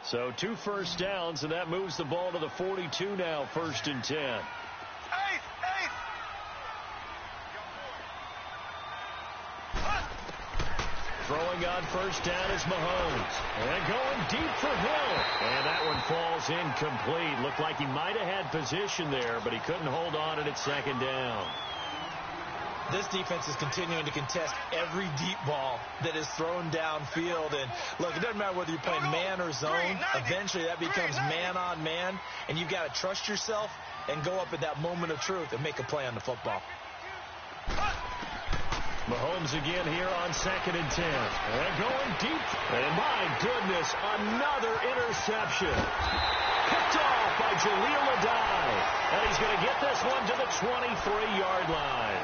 So 2 first downs, and that moves the ball to the 42 now, 1st and 10. Throwing on first down is Mahomes. And going deep for Hill. And that one falls incomplete. Looked like he might have had position there, but he couldn't hold on at second down. This defense is continuing to contest every deep ball that is thrown downfield. And, look, it doesn't matter whether you're playing man or zone. Eventually that becomes man on man. And you've got to trust yourself and go up at that moment of truth and make a play on the football. Mahomes again here on 2nd and 10. And going deep. And my goodness, another interception. Picked off by Jaleel Adai. And he's going to get this one to the 23-yard line.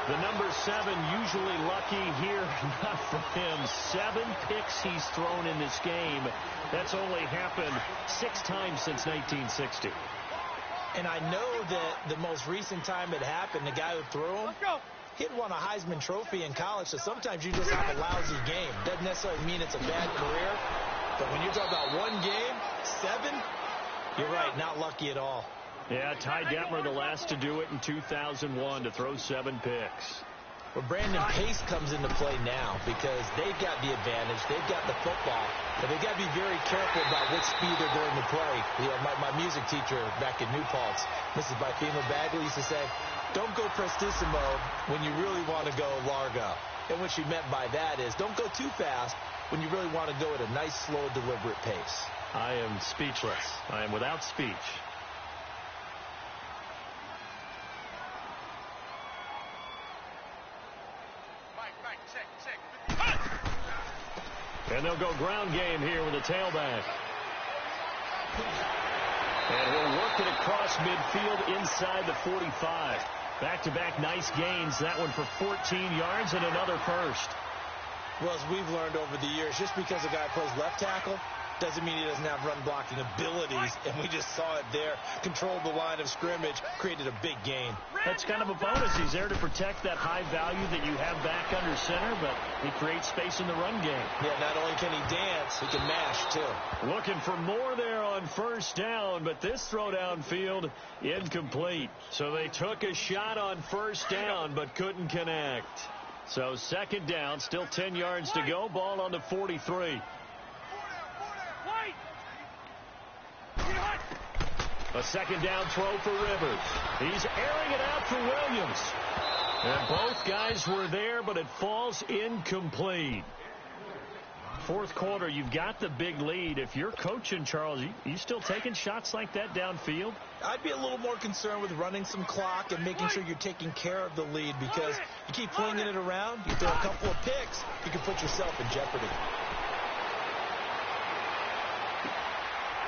The number 7 usually lucky here. Not for him. 7 picks he's thrown in this game. That's only happened 6 times since 1960. And I know that the most recent time it happened, the guy who threw him, he'd won a Heisman Trophy in college, so sometimes you just have a lousy game. Doesn't necessarily mean it's a bad career, but when you're talking about one game, 7, you're right, not lucky at all. Yeah, Ty Detmer, the last to do it in 2001, to throw 7 picks. Well, Brandon Pace comes into play now because they've got the advantage. They've got the football, but they've got to be very careful about what speed they're going to play. You know, my music teacher back in New Paltz, Mrs. Byfema Bagley, used to say, don't go prestissimo when you really want to go largo. And what she meant by that is don't go too fast when you really want to go at a nice, slow, deliberate pace. I am speechless. I am without speech. And they'll go ground game here with a tailback. And he'll work it across midfield inside the 45. Back-to-back nice gains. That one for 14 yards and another first. Well, as we've learned over the years, just because a guy plays left tackle doesn't mean he doesn't have run-blocking abilities, and we just saw it there. Controlled the line of scrimmage, created a big gain. That's kind of a bonus. He's there to protect that high value that you have back under center, but he creates space in the run game. Yeah, not only can he dance, he can mash, too. Looking for more there on first down, but this throw downfield incomplete. So they took a shot on first down, but couldn't connect. So second down, still 10 yards to go. Ball on the 43. A second down throw for Rivers. He's airing it out for Williams. And both guys were there, but it falls incomplete. Fourth quarter, you've got the big lead. If you're coaching, Charles, you still taking shots like that downfield? I'd be a little more concerned with running some clock and making sure you're taking care of the lead, because you keep flinging it around, you throw a couple of picks, you can put yourself in jeopardy.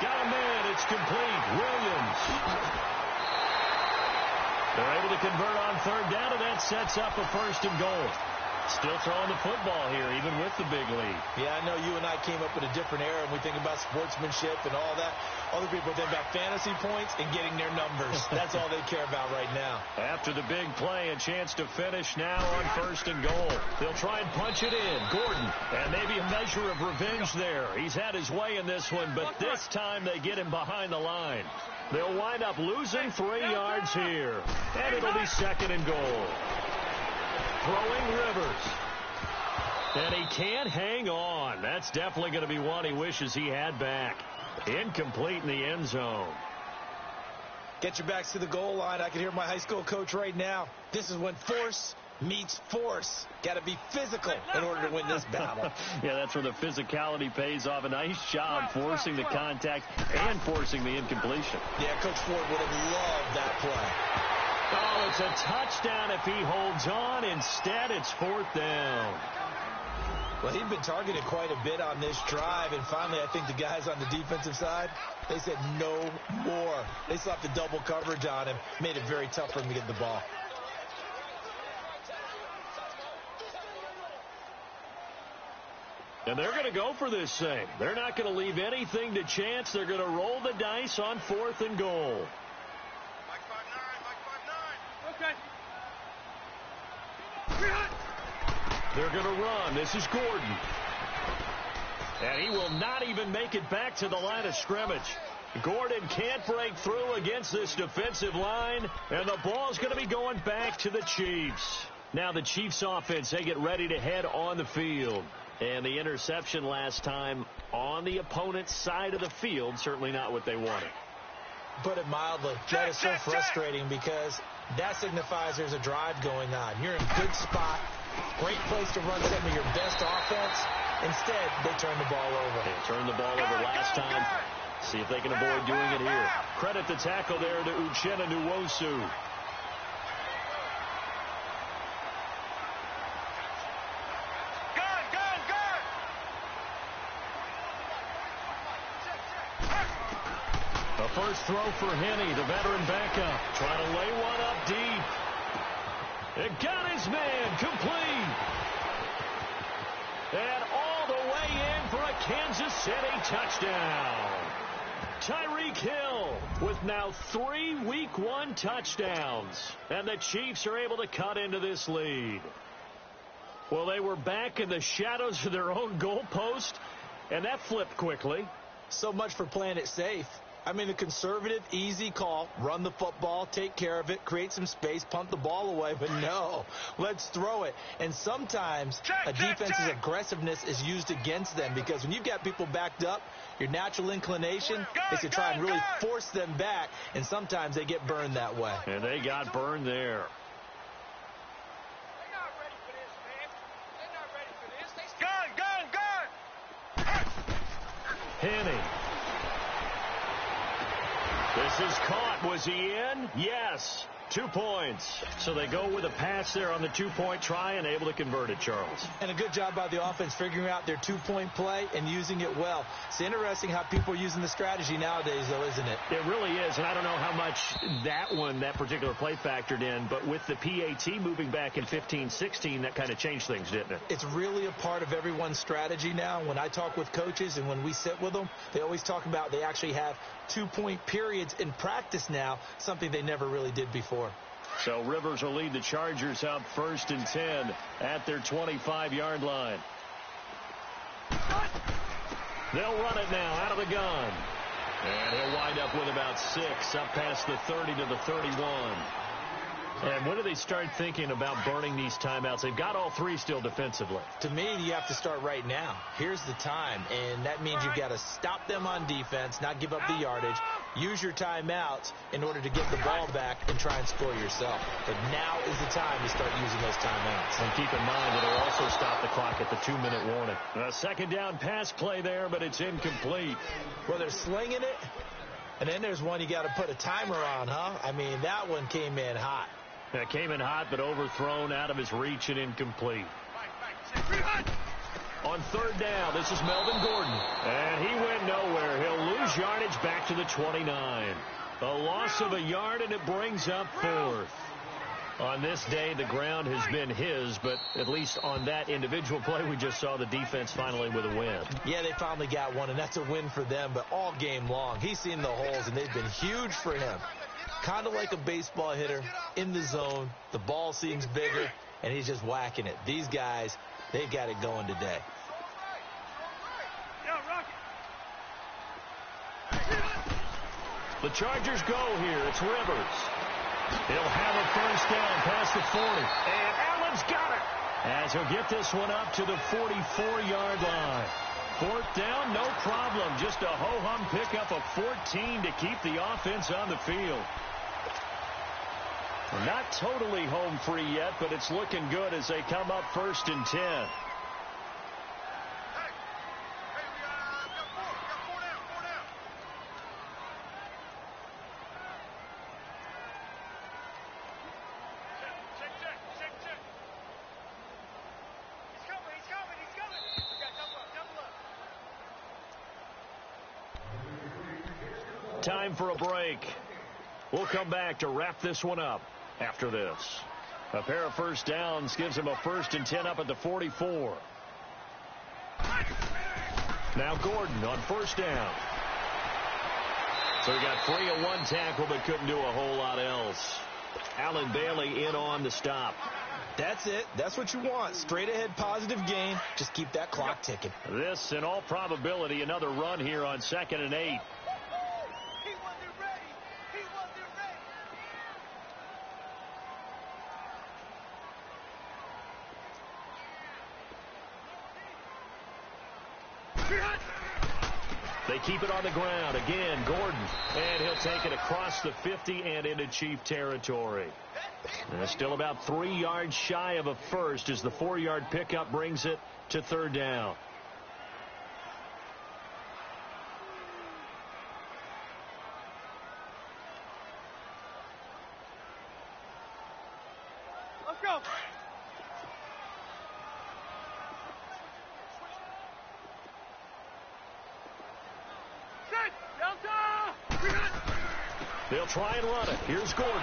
Got a man. It's complete. Williams. They're able to convert on third down, and that sets up a 1st and goal. Still throwing the football here, even with the big lead. Yeah, I know you and I came up in a different era, and we think about sportsmanship and all that. Other people think about fantasy points and getting their numbers. That's all they care about right now. After the big play, a chance to finish now on 1st and goal. They'll try and punch it in. Gordon, and maybe a measure of revenge there. He's had his way in this one, but this time they get him behind the line. They'll wind up losing 3 yards here, and it'll be 2nd and goal. Throwing Rivers. And he can't hang on. That's definitely going to be one he wishes he had back. Incomplete in the end zone. Get your backs to the goal line. I can hear my high school coach right now. This is when force meets force. Got to be physical in order to win this battle. Yeah, that's where the physicality pays off. A nice job forcing the contact and forcing the incompletion. Yeah, Coach Ford would have loved that play. Oh, it's a touchdown if he holds on. Instead, it's 4th down. Well, he'd been targeted quite a bit on this drive, and finally I think the guys on the defensive side, they said no more. They slapped the double coverage on him, made it very tough for him to get the ball. And they're going to go for this thing. They're not going to leave anything to chance. They're going to roll the dice on 4th and goal. They're going to run. This is Gordon. And he will not even make it back to the line of scrimmage. Gordon can't break through against this defensive line, and the ball's going to be going back to the Chiefs. Now the Chiefs offense, they get ready to head on the field. And the interception last time on the opponent's side of the field, certainly not what they wanted. Put it mildly. That is so frustrating because that signifies there's a drive going on. You're in a good spot. Great place to run some of your best offense. Instead, they turn the ball over. They turned the ball over last time. See if they can avoid doing it here. Credit the tackle there to Uchenna Nwosu. The first throw for Henne, the veteran backup. Trying to lay one up deep. It got his man complete. And all the way in for a Kansas City touchdown. Tyreek Hill with now 3 Week 1 touchdowns. And the Chiefs are able to cut into this lead. Well, they were back in the shadows of their own goalpost, and that flipped quickly. So much for playing it safe. I mean, a conservative, easy call, run the football, take care of it, create some space, punt the ball away, but no, let's throw it. And sometimes a defense's aggressiveness is used against them because when you've got people backed up, your natural inclination is to try and really force them back, and sometimes they get burned that way. And they got burned there. Henne. This is caught. Was he in? Yes. 2 points. So they go with a pass there on the 2-point try and able to convert it, Charles. And a good job by the offense figuring out their 2-point play and using it well. It's interesting how people are using the strategy nowadays, though, isn't it? It really is, and I don't know how much that particular play factored in, but with the PAT moving back in 15-16, that kind of changed things, didn't it? It's really a part of everyone's strategy now. When I talk with coaches and when we sit with them, they always talk about they actually have 2-point periods in practice now, something they never really did before. So Rivers will lead the Chargers out 1st and 10 at their 25-yard line. They'll run it now out of the gun. And he'll wind up with about 6 up past the 30 to the 31. And when do they start thinking about burning these timeouts? They've got all three still defensively. To me, you have to start right now. Here's the time, and that means you've got to stop them on defense, not give up the yardage, use your timeouts in order to get the ball back and try and score yourself. But now is the time to start using those timeouts. And keep in mind that it'll also stop the clock at the 2-minute warning. A second down pass play there, but it's incomplete. Well, they're slinging it, and then there's one you got to put a timer on, huh? I mean, that one came in hot. That came in hot, but overthrown out of his reach and incomplete. On third down, this is Melvin Gordon. And he went nowhere. He'll lose yardage back to the 29. A loss of a yard, and it brings up fourth. On this day, the ground has been his, but at least on that individual play, we just saw the defense finally with a win. Yeah, they finally got one, and that's a win for them, but all game long, he's seen the holes, and they've been huge for him. Kind of like a baseball hitter in the zone. The ball seems bigger, and he's just whacking it. These guys, they've got it going today. The Chargers go here. It's Rivers. He'll have a first down past the 40. And Allen's got it. As he'll get this one up to the 44-yard line. Fourth down, no problem. Just a ho-hum pickup of 14 to keep the offense on the field. Not totally home free yet, but it's looking good as they come up 1st and 10. Time for a break. We'll come back to wrap this one up after this. A pair of first downs gives him a 1st and 10 up at the 44. Now Gordon on first down. So he got free of one tackle but couldn't do a whole lot else. Allen Bailey in on the stop. That's it. That's what you want. Straight ahead positive gain. Just keep that clock ticking. This, in all probability, another run here on 2nd and 8. They keep it on the ground. Again, Gordon. And he'll take it across the 50 and into Chief territory. And still about 3 yards shy of a first as the 4-yard pickup brings it to 3rd down. Let's go. They'll try and run it. Here's Gordon.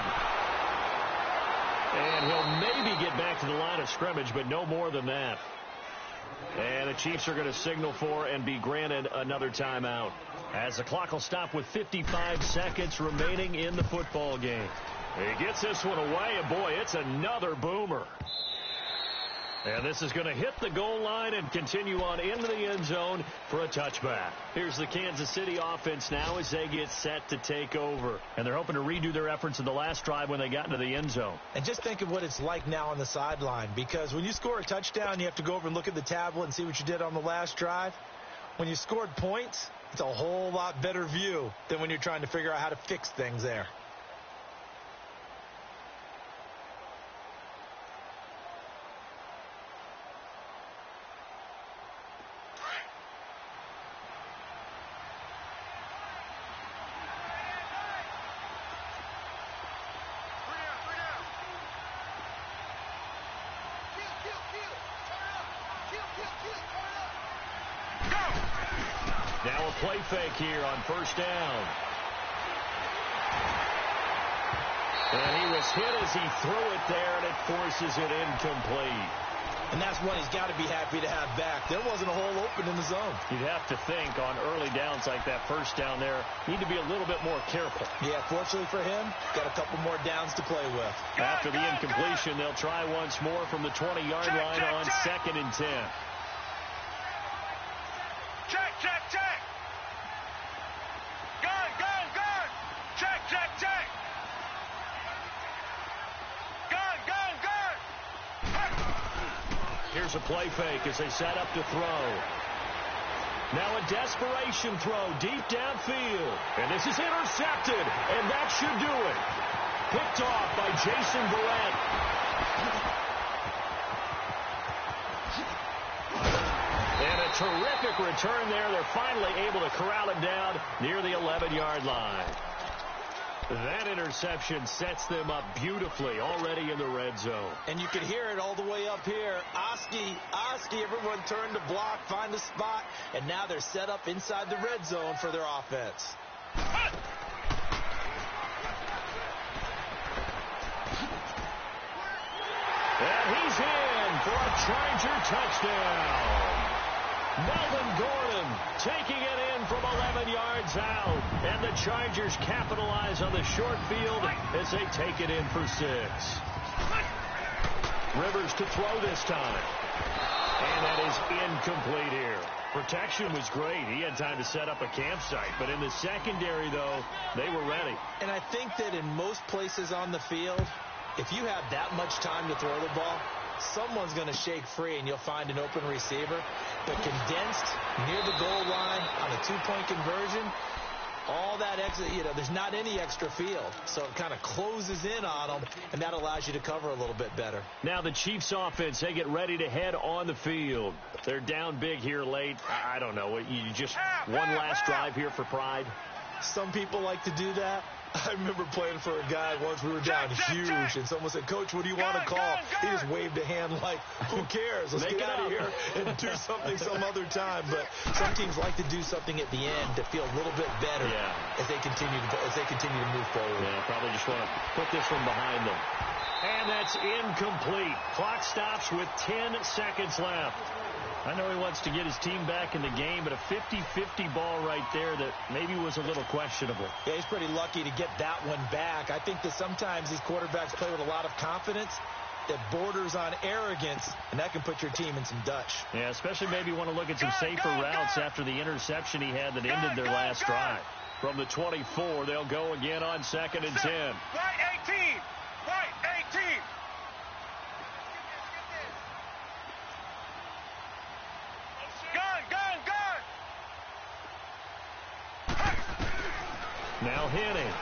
And he'll maybe get back to the line of scrimmage, but no more than that. And the Chiefs are going to signal for and be granted another timeout. As the clock will stop with 55 seconds remaining in the football game. He gets this one away, and boy, it's another boomer. And this is going to hit the goal line and continue on into the end zone for a touchback. Here's the Kansas City offense now as they get set to take over. And they're hoping to redo their efforts in the last drive when they got into the end zone. And just think of what it's like now on the sideline, because when you score a touchdown, you have to go over and look at the tablet and see what you did on the last drive. When you scored points, it's a whole lot better view than when you're trying to figure out how to fix things there. Now a play fake here on first down. And he was hit as he threw it there, and it forces it incomplete. And that's one he's got to be happy to have back. There wasn't a hole open in the zone. You'd have to think on early downs like that first down there, need to be a little bit more careful. Yeah, fortunately for him, got a couple more downs to play with. After the incompletion, they'll try once more from the 20-yard line on 2nd and 10. Check, check, check. Gun, gun, gun. Check, check, check. Here's a play fake as they set up to throw. Now a desperation throw deep downfield. And this is intercepted. And that should do it. Picked off by Jason Verrett. And a terrific return there. They're finally able to corral him down near the 11-yard line. That interception sets them up beautifully already in the red zone. And you can hear it all the way up here. Oski, everyone turned to block, find a spot, and now they're set up inside the red zone for their offense. And he's in for a Charger touchdown. Melvin Gordon taking it in from 11 yards out. And the Chargers capitalize on the short field as they take it in for 6. Rivers to throw this time. And that is incomplete here. Protection was great. He had time to set up a campsite. But in the secondary, though, they were ready. And I think that in most places on the field, if you have that much time to throw the ball, someone's going to shake free and you'll find an open receiver. But condensed near the goal line on a 2-point conversion, all that extra, there's not any extra field. So it kind of closes in on them, and that allows you to cover a little bit better. Now the Chiefs offense, they get ready to head on the field. They're down big here late. I don't know. You just one last drive here for pride? Some people like to do that. I remember playing for a guy once. We were down huge, and someone said, "Coach, what do you want to call?" He just waved a hand like, "Who cares? Let's get out of here and do something some other time." But some teams like to do something at the end to feel a little bit better as they continue to move forward. Yeah, probably just want to put this one behind them. And that's incomplete. Clock stops with 10 seconds left. I know he wants to get his team back in the game, but a 50-50 ball right there that maybe was a little questionable. Yeah, he's pretty lucky to get that one back. I think that sometimes these quarterbacks play with a lot of confidence that borders on arrogance, and that can put your team in some Dutch. Yeah, especially maybe want to look at some safer routes after the interception he had that ended their last drive. From the 24, they'll go again on 2nd and 10. Right 18. Right 18. Now Henning.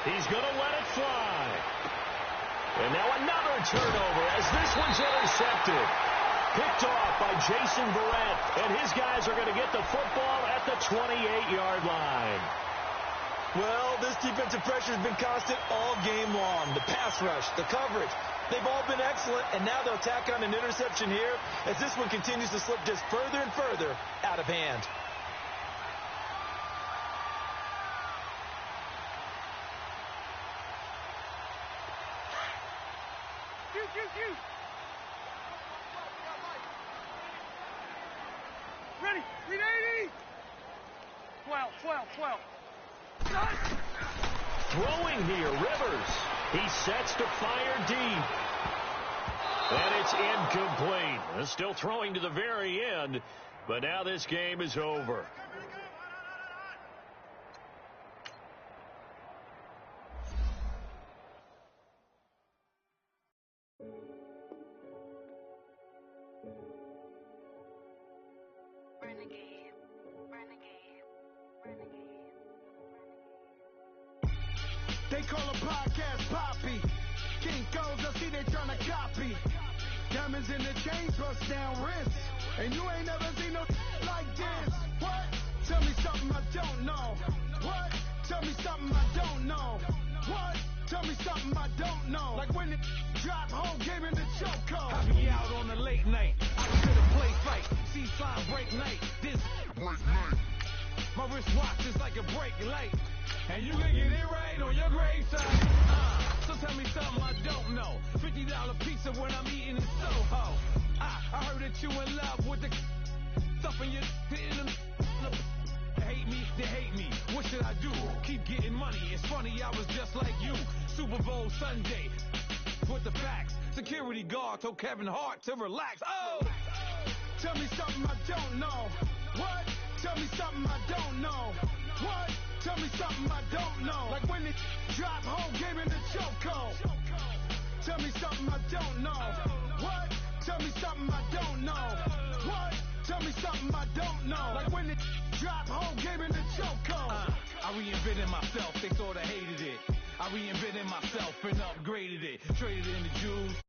He's going to let it fly. And now another turnover as this one's intercepted. Picked off by Jason Verrett. And his guys are going to get the football at the 28-yard line. Well, this defensive pressure has been constant all game long. The pass rush, the coverage, they've all been excellent. And now they'll tack on an interception here as this one continues to slip just further and further out of hand. Ready, 380. 12. Throwing here, Rivers. He sets to fire deep. And it's incomplete. Still throwing to the very end, but now this game is over. They call a podcast Poppy. King goes, I see they tryna copy. Diamonds in the chain, bust down wrists. And you ain't never seen no like this. What? Tell me something I don't know. What? Tell me something I don't know. What? Tell me something I don't know. Like when it drop, whole game in the chokehold. I be out on a late night. I was in a play fight. C-slide break night. This break night. My wristwatch is like a break light. And you can get it right on your graveside. So tell me something I don't know. $50 pizza when I'm eating in Soho. I heard that you in love with the stuff in your hitting them. They hate me. What should I do? Keep getting money. It's funny, I was just like you. Super Bowl Sunday. With the facts. Security guard told Kevin Hart to relax. Oh! Tell me something I don't know. What? Tell me something I don't know. What? Tell me something I don't know. Like when it drop, whole game in the chokehold. Tell me something I don't know. What? Tell me something I don't know. Like when it dropped, home came in the chokehold. I reinvented myself, they sorta hated it. I reinvented myself and upgraded it. Traded in the Jews,